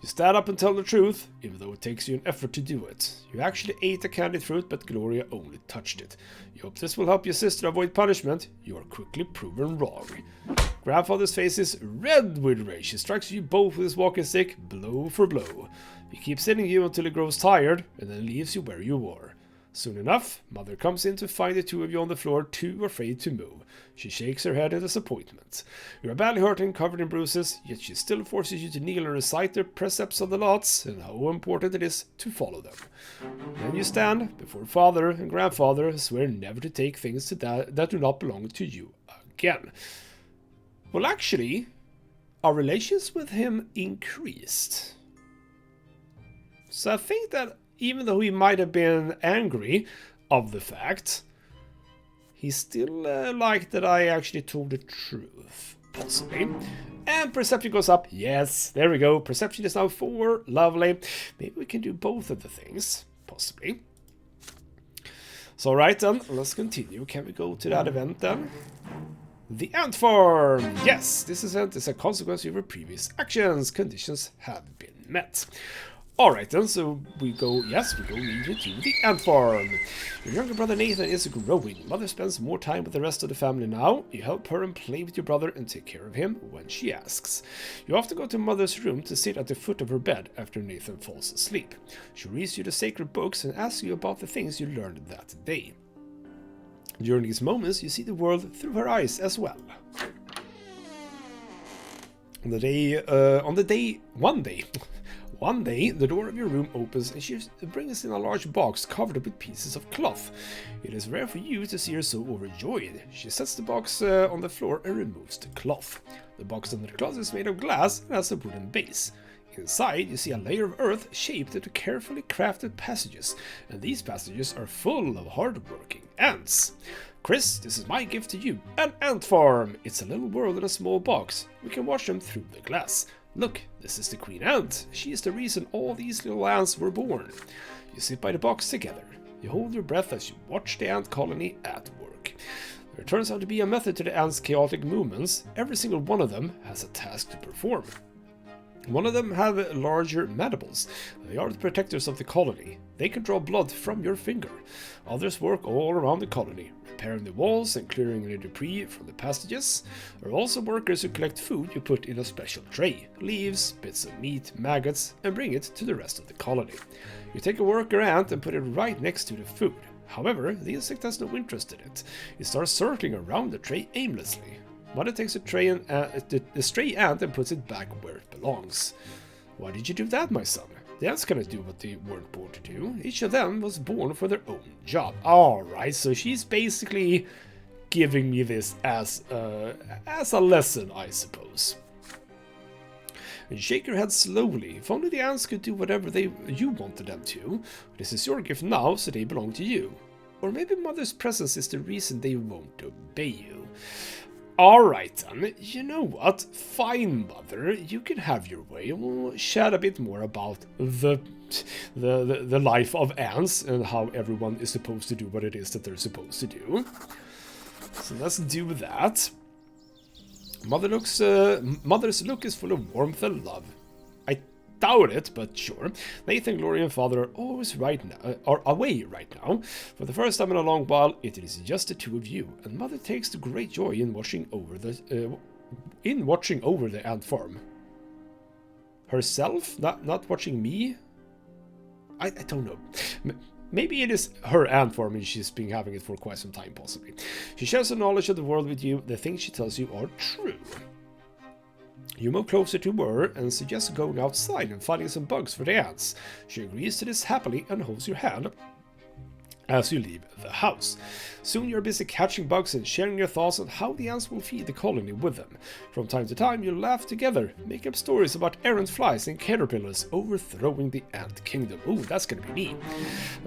You stand up and tell the truth, even though it takes you an effort to do it. You actually ate the candied fruit, but Gloria only touched it. You hope this will help your sister avoid punishment. You are quickly proven wrong. Grandfather's face is red with rage. He strikes you both with his walking stick, blow for blow. He keeps hitting you until he grows tired, and then leaves you where you are. Soon enough, Mother comes in to find the two of you on the floor, too afraid to move. She shakes her head in disappointment. You are badly hurt and covered in bruises, yet she still forces you to kneel and recite the precepts of the lots, and how important it is to follow them. Then you stand before father and grandfather, swear never to take things that do not belong to you again. Well, actually, our relations with him increased. So I think that even though he might have been angry of the fact, he still liked that I actually told the truth, possibly. And perception goes up. Yes, there we go. Perception is now 4. Lovely. Maybe we can do both of the things, possibly. So right then, let's continue. Can we go to that event then? The ant farm! Yes, this event is a consequence of your previous actions. Conditions have been met. Alright then, so we go immediately to the ant farm. Your younger brother Nathan is growing. Mother spends more time with the rest of the family now. You help her and play with your brother and take care of him when she asks. You often go to Mother's room to sit at the foot of her bed after Nathan falls asleep. She reads you the sacred books and asks you about the things you learned that day. During these moments, you see the world through her eyes as well. One day, the door of your room opens and she brings in a large box covered with pieces of cloth. It is rare for you to see her so overjoyed. She sets the box on the floor and removes the cloth. The box under the cloth is made of glass and has a wooden base. Inside, you see a layer of earth shaped into carefully crafted passages, and these passages are full of hard-working ants. Chris, this is my gift to you, an ant farm. It's a little world in a small box. We can watch them through the glass. Look, this is the queen ant. She is the reason all these little ants were born. You sit by the box together. You hold your breath as you watch the ant colony at work. There turns out to be a method to the ants' chaotic movements. Every single one of them has a task to perform. One of them have larger mandibles. They are the protectors of the colony. They can draw blood from your finger. Others work all around the colony, repairing the walls and clearing any debris from the passages. There are also workers who collect food you put in a special tray, leaves, bits of meat, maggots, and bring it to the rest of the colony. You take a worker ant and put it right next to the food. However, the insect has no interest in it. It starts circling around the tray aimlessly. Mother takes the stray ant and puts it back where it belongs. Why did you do that, my son? The ants cannot do what they weren't born to do. Each of them was born for their own job. Alright, so she's basically giving me this as a lesson, I suppose. And shake your head slowly. If only the ants could do whatever you wanted them to. This is your gift now, so they belong to you. Or maybe Mother's presence is the reason they won't obey you. Alright then, you know what? Fine, Mother, you can have your way. We'll chat a bit more about the life of ants and how everyone is supposed to do what it is that they're supposed to do. So let's do that. Mother's look is full of warmth and love. I doubt it, but sure. Nathan, Gloria, and Father are always away right now. For the first time in a long while, it is just the two of you, and Mother takes great joy in watching over the ant farm. Herself, not watching me. I don't know. Maybe it is her ant farm and she's been having it for quite some time, possibly. She shares the knowledge of the world with you. The things she tells you are true. You move closer to her and suggest going outside and finding some bugs for the ants. She agrees to this happily and holds your hand as you leave the house. Soon you're busy catching bugs and sharing your thoughts on how the ants will feed the colony with them. From time to time you laugh together, make up stories about errant flies and caterpillars overthrowing the ant kingdom. Ooh, that's gonna be neat.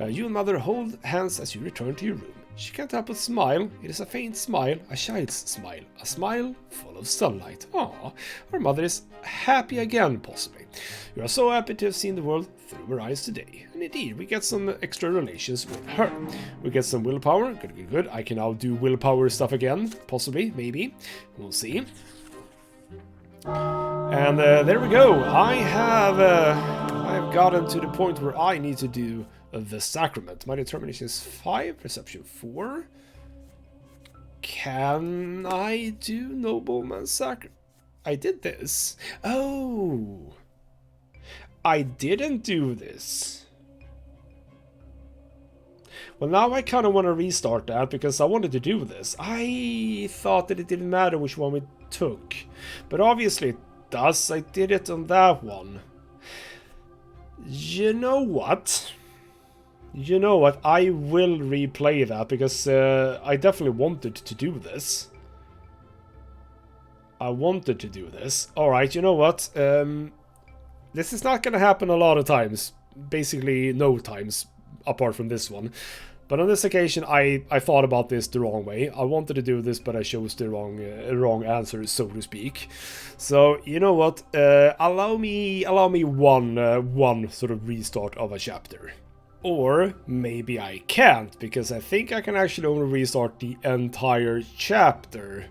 You and Mother hold hands as you return to your room. She can't help but smile. It is a faint smile, a child's smile, a smile full of sunlight. Ah, her mother is happy again, possibly. You are so happy to have seen the world through her eyes today. And indeed, we get some extra relations with her. We get some willpower. Good. I can now do willpower stuff again, possibly, maybe. We'll see. And there we go. I have gotten to the point where I need to do the sacrament. My determination is 5, perception 4. Can I do nobleman's sacrament? I did this. Oh, I didn't do this. Well, now I kind of want to restart that because I wanted to do this. I thought that it didn't matter which one we took, but obviously it does. I did it on that one. You know what? I will replay that because I definitely wanted to do this. Alright, you know what? This is not gonna happen a lot of times. Basically, no times, apart from this one. But on this occasion, I thought about this the wrong way. I wanted to do this, but I chose the wrong answer, so to speak. So, you know what? Allow me one sort of restart of a chapter. Or maybe I can't, because I think I can actually only restart the entire chapter.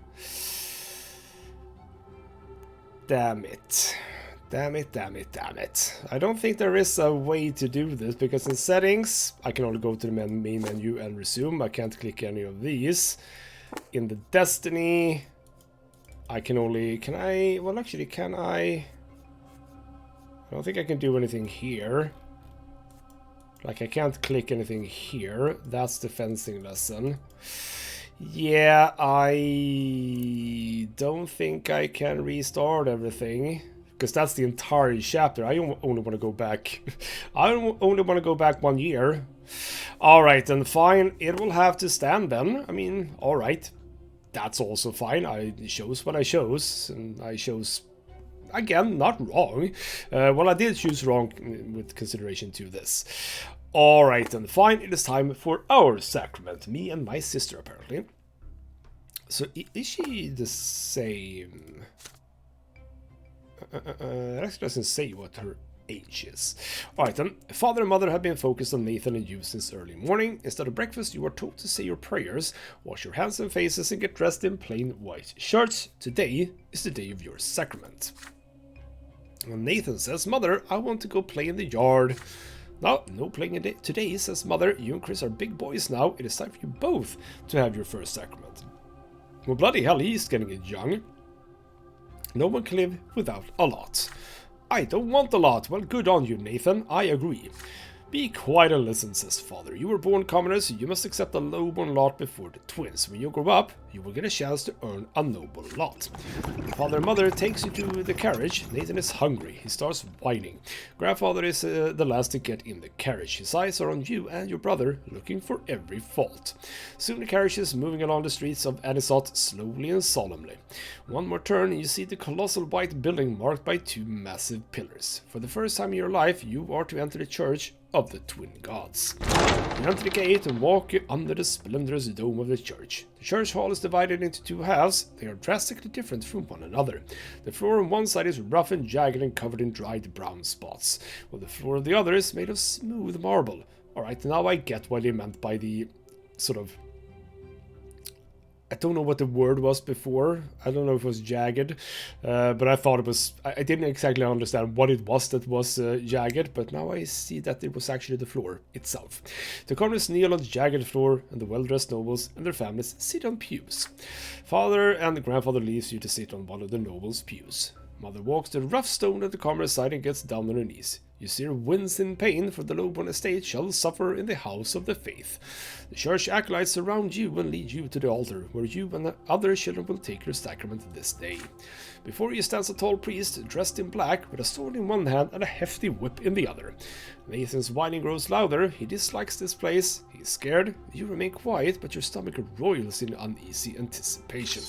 Damn it. I don't think there is a way to do this, because in settings, I can only go to the main menu and resume. I can't click any of these. In the Destiny, I can only... Can I... Well, actually, can I... I don't think I can do anything here. Like, I can't click anything here. That's the fencing lesson. Yeah, I don't think I can restart everything, because that's the entire chapter. I only want to go back. I only want to go back 1 year. Alright, then fine. It will have to stand then. I mean, alright. That's also fine. I chose what I chose, and I chose... Again, not wrong. Well, I did choose wrong with consideration to this. Alright then, fine. It is time for our sacrament. Me and my sister, apparently. So, is she the same? It actually doesn't say what her age is. Alright then. Father and Mother have been focused on Nathan and you since early morning. Instead of breakfast, you are told to say your prayers, wash your hands and faces, and get dressed in plain white shirts. Today is the day of your sacrament. And Nathan says, Mother, I want to go play in the yard. No, no playing today, says Mother. You and Chris are big boys now. It is time for you both to have your first sacrament. Well, bloody hell, he's getting it young. No one can live without a lot. I don't want a lot. Well, good on you, Nathan. I agree. Be quiet and listen, says Father. You were born commoners, so you must accept a lowborn lot before the twins. When you grow up, you will get a chance to earn a noble lot. Father and Mother takes you to the carriage. Nathan is hungry. He starts whining. Grandfather is the last to get in the carriage. His eyes are on you and your brother, looking for every fault. Soon the carriage is moving along the streets of Anisot, slowly and solemnly. One more turn and you see the colossal white building marked by two massive pillars. For the first time in your life, you are to enter the church of the twin gods. You enter the gate and walk under the splendorous dome of the church. The church hall is divided into two halves. They are drastically different from one another. The floor on one side is rough and jagged and covered in dried brown spots, while the floor on the other is made of smooth marble. Alright, now I get what they meant by the sort of... I don't know what the word was before. I don't know if it was jagged, but I thought it was... I didn't exactly understand what it was that was jagged, but now I see that it was actually the floor itself. The commoners kneel on the jagged floor, and the well-dressed nobles and their families sit on pews. Father and the grandfather leaves you to sit on one of the nobles' pews. Mother walks the rough stone at the commoner's side and gets down on her knees. You see her wince in pain, for the lowborn estate shall suffer in the house of the faith. The church acolytes surround you and lead you to the altar, where you and the other children will take your sacrament this day. Before you stands a tall priest, dressed in black, with a sword in one hand and a hefty whip in the other. Nathan's whining grows louder. He dislikes this place. He's scared. You remain quiet, but your stomach roils in uneasy anticipation.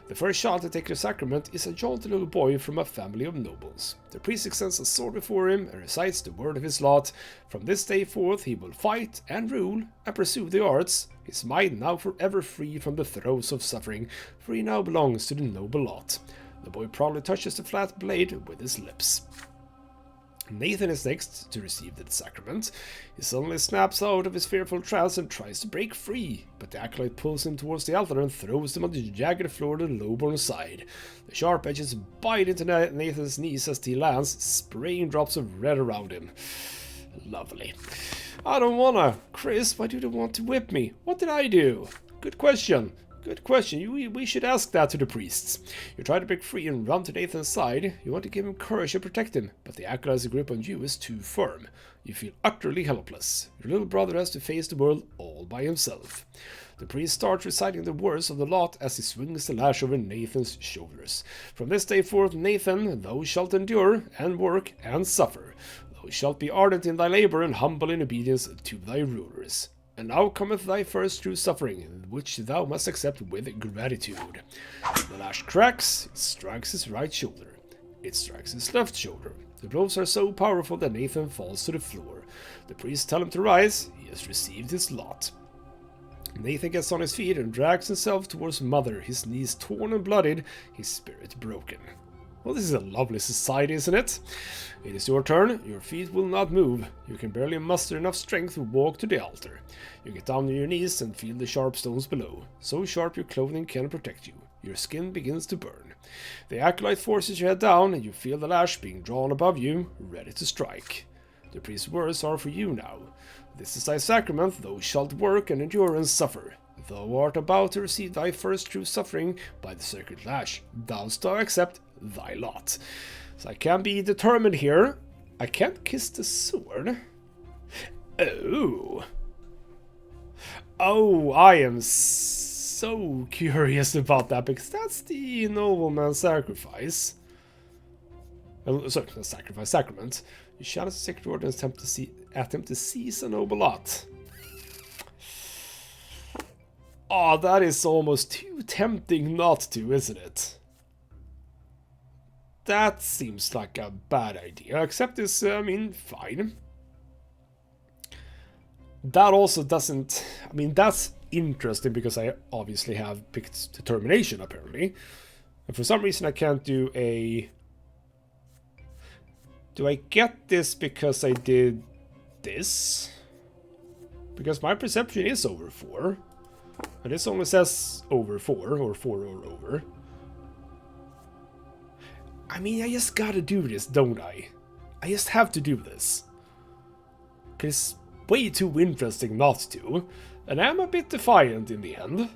The first child to take the sacrament is a jaunty little boy from a family of nobles. The priest extends a sword before him and recites the word of his lot. From this day forth he will fight and rule and pursue the arts, his mind now forever free from the throes of suffering, for he now belongs to the noble lot. The boy proudly touches the flat blade with his lips. Nathan is next to receive the sacrament. He suddenly snaps out of his fearful trance and tries to break free, but the acolyte pulls him towards the altar and throws him on the jagged floor to the lowborn side. The sharp edges bite into Nathan's knees as he lands, spraying drops of red around him. Lovely. I don't wanna. Chris, why do you want to whip me? What did I do? Good question. Good question. We should ask that to the priests. You try to break free and run to Nathan's side. You want to give him courage and protect him, but the acolyte's grip on you is too firm. You feel utterly helpless. Your little brother has to face the world all by himself. The priest starts reciting the words of the lot as he swings the lash over Nathan's shoulders. From this day forth, Nathan, thou shalt endure and work and suffer. Thou shalt be ardent in thy labor and humble in obedience to thy rulers. And now cometh thy first true suffering, which thou must accept with gratitude. The lash cracks, it strikes his right shoulder. It strikes his left shoulder. The blows are so powerful that Nathan falls to the floor. The priests tell him to rise. He has received his lot. Nathan gets on his feet and drags himself towards Mother, his knees torn and bloodied, his spirit broken. Well, this is a lovely society, isn't it? It is your turn. Your feet will not move. You can barely muster enough strength to walk to the altar. You get down on your knees and feel the sharp stones below. So sharp your clothing cannot protect you. Your skin begins to burn. The acolyte forces your head down, and you feel the lash being drawn above you, ready to strike. The priest's words are for you now. This is thy sacrament. Thou shalt work and endure and suffer. Thou art about to receive thy first true suffering by the sacred lash. Dost thou accept thy lot? So I can be determined here. I can't kiss the sword. Oh. Oh, I am so curious about that, because that's the nobleman's sacrifice. Sorry, not sacrifice, sacrament. You shall as a sacred order attempt to seize a noble lot. Oh, that is almost too tempting not to, isn't it? That seems like a bad idea, except it's, fine. That also doesn't... I mean, that's interesting because I obviously have picked determination, apparently. And for some reason I can't do a... Do I get this because I did this? Because my perception is over 4. And this only says over 4, or 4 or over. I mean, I just gotta do this, don't I? I just have to do this. it's way too interesting not to. And I'm a bit defiant in the end.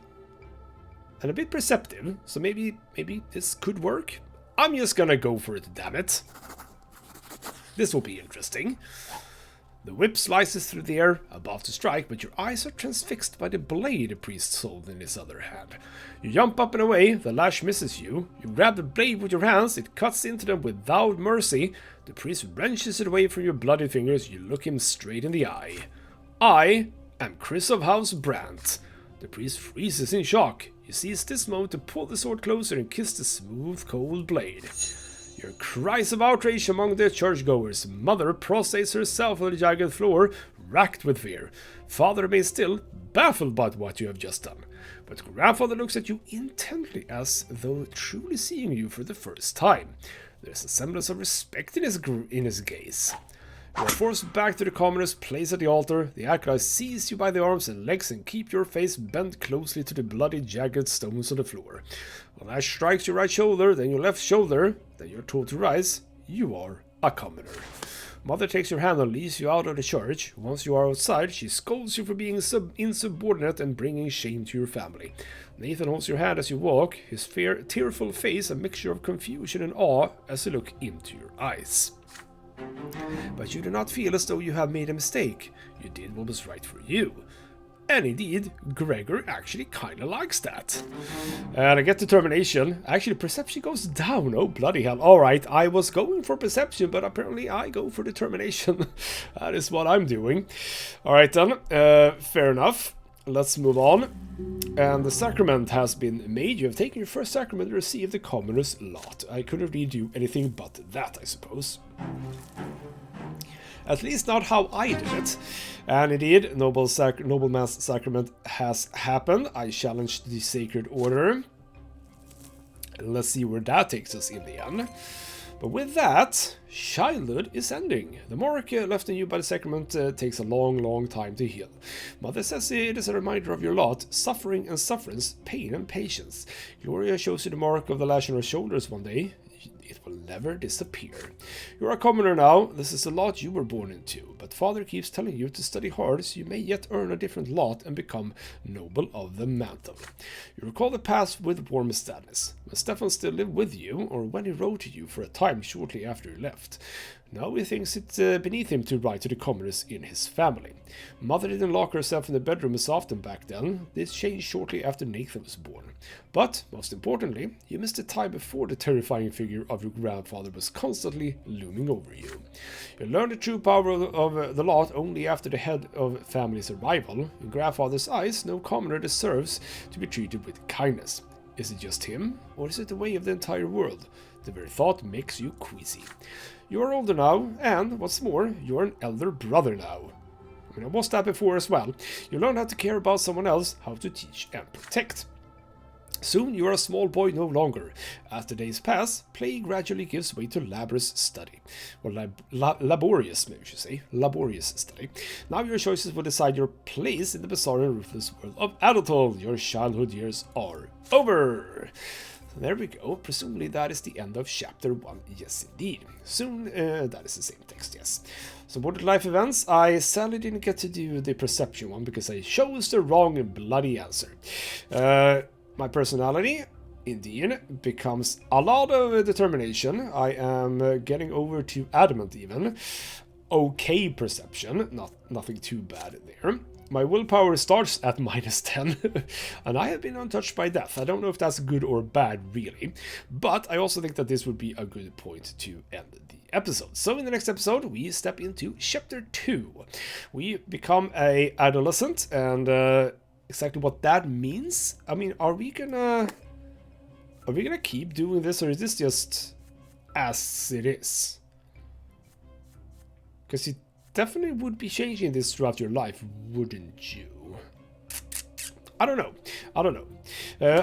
And a bit perceptive, so maybe this could work. I'm just gonna go for it, damn it. This will be interesting. The whip slices through the air, about to strike, but your eyes are transfixed by the blade the priest held in his other hand. You jump up and away, the lash misses you. You grab the blade with your hands, it cuts into them without mercy. The priest wrenches it away from your bloody fingers, you look him straight in the eye. I am Chris of House Brante. The priest freezes in shock. He sees this moment to pull the sword closer and kiss the smooth, cold blade. Your cries of outrage among the churchgoers. Mother prostrates herself on the jagged floor, racked with fear. Father remains still, baffled by what you have just done. But grandfather looks at you intently, as though truly seeing you for the first time. There's a semblance of respect in his gaze. You are forced back to the commoner's place at the altar. The acolyte seize you by the arms and legs and keep your face bent closely to the bloody, jagged stones on the floor. When Ash strikes your right shoulder, then your left shoulder, then you're told to rise. You are a commoner. Mother takes your hand and leads you out of the church. Once you are outside, she scolds you for being insubordinate and bringing shame to your family. Nathan holds your hand as you walk, his tearful face a mixture of confusion and awe as he looks into your eyes. But you do not feel as though you have made a mistake. You did what was right for you. And indeed, Gregor actually kinda likes that. And I get determination. Actually, perception goes down. Oh, bloody hell. Alright, I was going for perception, but apparently I go for determination. That is what I'm doing. Alright then, fair enough. Let's move on. And the sacrament has been made. You have taken your first sacrament and received the commoner's lot. I couldn't really do anything but that, I suppose. At least not how I did it. And indeed, nobleman's sacrament has happened. I challenged the sacred order. Let's see where that takes us in the end. But with that, childhood is ending. The mark left on you by the sacrament takes a long time to heal. Mother says it is a reminder of your lot, suffering and sufferance, pain and patience. Gloria shows you the mark of the lash on her shoulders one day. It will never disappear. You're a commoner now. This is the lot you were born into. But Father keeps telling you to study hard so you may yet earn a different lot and become noble of the mantle. You recall the past with warm sadness. When Stefan still lived with you, or when he wrote to you for a time shortly after you left. Now he thinks it beneath him to write to the commoners in his family. Mother didn't lock herself in the bedroom as often back then. This changed shortly after Nathan was born. But, most importantly, you missed the time before the terrifying figure of your grandfather was constantly looming over you. You learned the true power of the lot only after the head of family's arrival. In grandfather's eyes, no commoner deserves to be treated with kindness. Is it just him, or is it the way of the entire world? The very thought makes you queasy. You are older now, and, what's more, you are an elder brother now. I mean, I was that before as well. You learn how to care about someone else, how to teach and protect. Soon you are a small boy no longer. As the days pass, play gradually gives way to laborious study. Or laborious, maybe you should say. Laborious study. Now your choices will decide your place in the bizarre and ruthless world of adulthood. Your childhood years are over. There we go. Presumably that is the end of chapter 1. Yes, indeed. Soon, that is the same text, yes. So what life events? I sadly didn't get to do the perception one because I chose the wrong bloody answer. My personality, indeed, becomes a lot of determination. I am getting over to adamant even. Okay perception, nothing too bad there. My willpower starts at -10, and I have been untouched by death. I don't know if that's good or bad, really, but I also think that this would be a good point to end the episode. So in the next episode, we step into Chapter 2. We become an adolescent, and exactly what that means? I mean, are we gonna keep doing this, or is this just as it is? Because you definitely would be changing this throughout your life, wouldn't you? I don't know.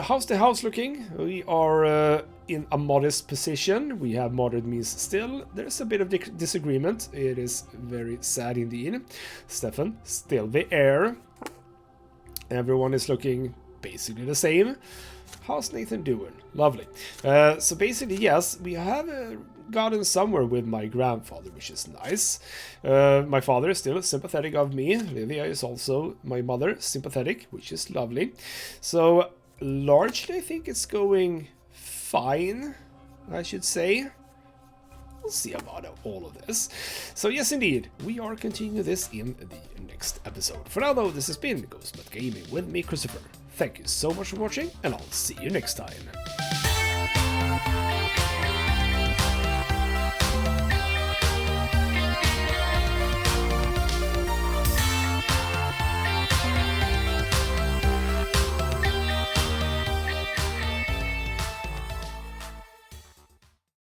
How's the house looking? We are in a modest position. We have moderate means still. There's a bit of disagreement. It is very sad indeed. Stefan, still the heir. Everyone is looking basically the same. How's Nathan doing? Lovely. So basically, yes, we have gotten somewhere with my grandfather, which is nice. My father is still sympathetic of me. Livia is also, my mother, sympathetic, which is lovely. So, largely, I think it's going fine, I should say. We'll see about all of this. So yes, indeed, we are continuing this in the next episode. For now, though, this has been ghostmutgaming with me, Christopher. Thank you so much for watching, and I'll see you next time.